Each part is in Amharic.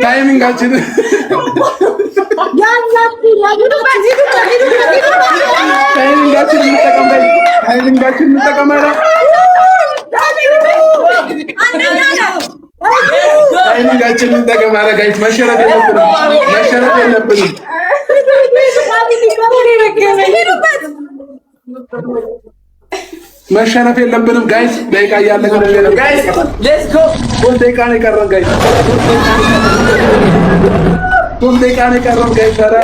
ታይሚንጋችን መሸነፍ የለብንም ጋይስ። ደቂቃ እያለቀ ነው ጋይስ። ሌትስ ጎ። ሁለት ደቂቃ ነው የቀረን ጋይስ። ሁለት ደቂቃ ነው የቀረን ጋይስ። ኧረ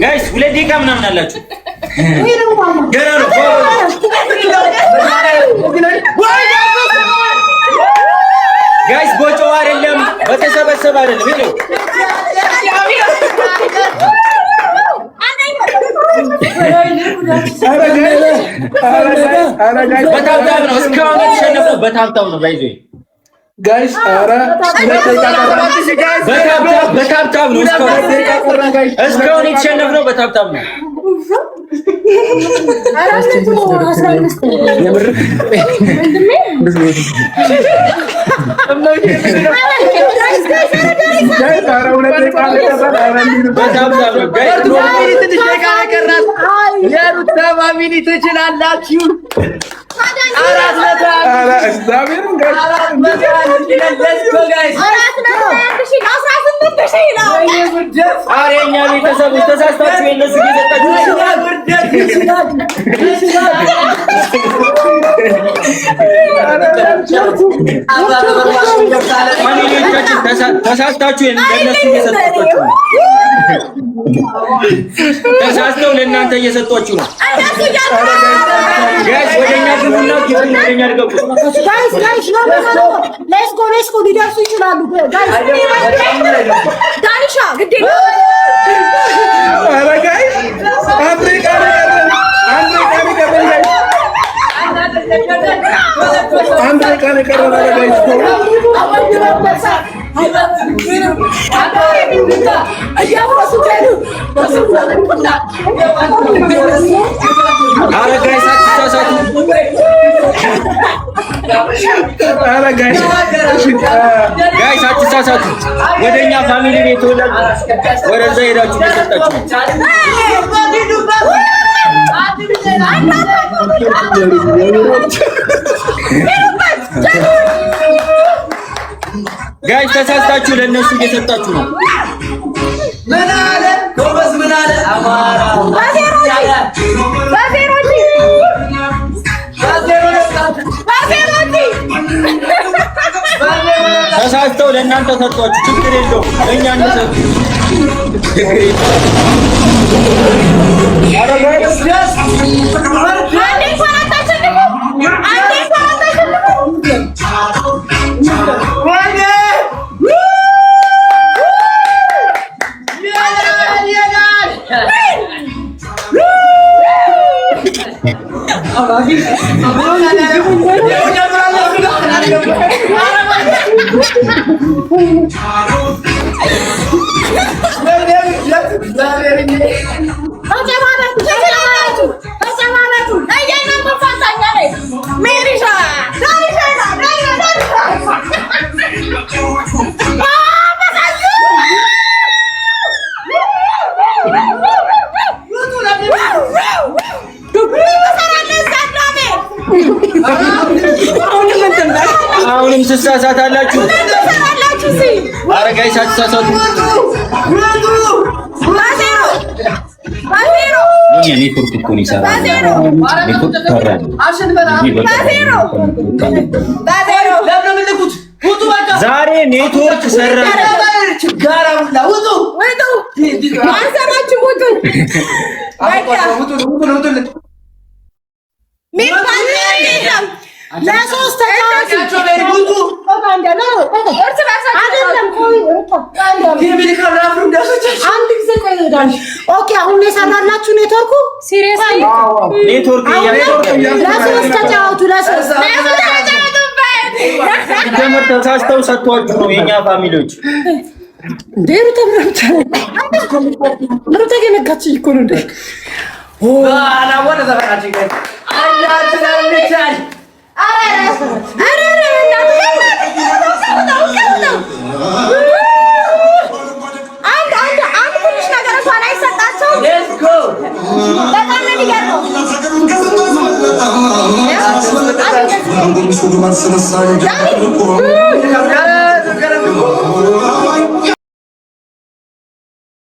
ጋይስ ሁለት ደቂቃ ምናምን አላችሁ። ገና ነው ጋይስ። ቦጨው አይደለም በተሰበሰበ አይደለም። ይሄ በታብታብ ነው። እስካሁን የተሸነፈው በታብታብ ነው። ባይዞ ጋይስ ኧረ በታብታብ ነው። እስካሁን የተሸነፍነው በታብታብ ነው። ተሳስታችሁ ተሳስተው ለእናንተ እየሰጧችሁ ነው። ጋይስ ወደኛ ግቡና ወደኛ ድገቡ። ጋይስ ሌትስ ጎ ሊደርሱ ይችላሉ። ዳኒሻ ግዴ ኧረ ጋይስ አፍሪካ አንድ ቀን የቀረበ ጋይስ ጋይስ አትሳሳቱ። ወደኛ ፋሚሊ ቤት ወደዛ ሄዳችሁ ተሰጣችሁ። ጋይስ ተሳስታችሁ ለነሱ እየሰጣችሁ ነው። ምን አለ ጎበዝ? ምን አለ አማራ ተሳስተው ለእናንተ ሰጧችሁ። ችግር የለውም ለእኛ እንሰጥ። ችግር አሁንም ትሳሳታላችሁ። ኧረ ጋይስ አትሳሳቱ። ኔትወርክ እኮ ነው ይሰራል። ኔትወርክ ይሰራል። ዛሬ ኔትወርክ ሰራ ችጋራው ለውጡ ማንሰራችሁ ውጡ ለሶስት አሁን የሰራላችሁ ኔትወርኩ ኔትወርክ ለሶስት ተጫወቱ። ለሶስት ጀመር ተሳስተው ሰጥቷችሁ ነው የኛ ፋሚሊዎች ሩታ ገነካች እኮ ነው እንዴ Let's go.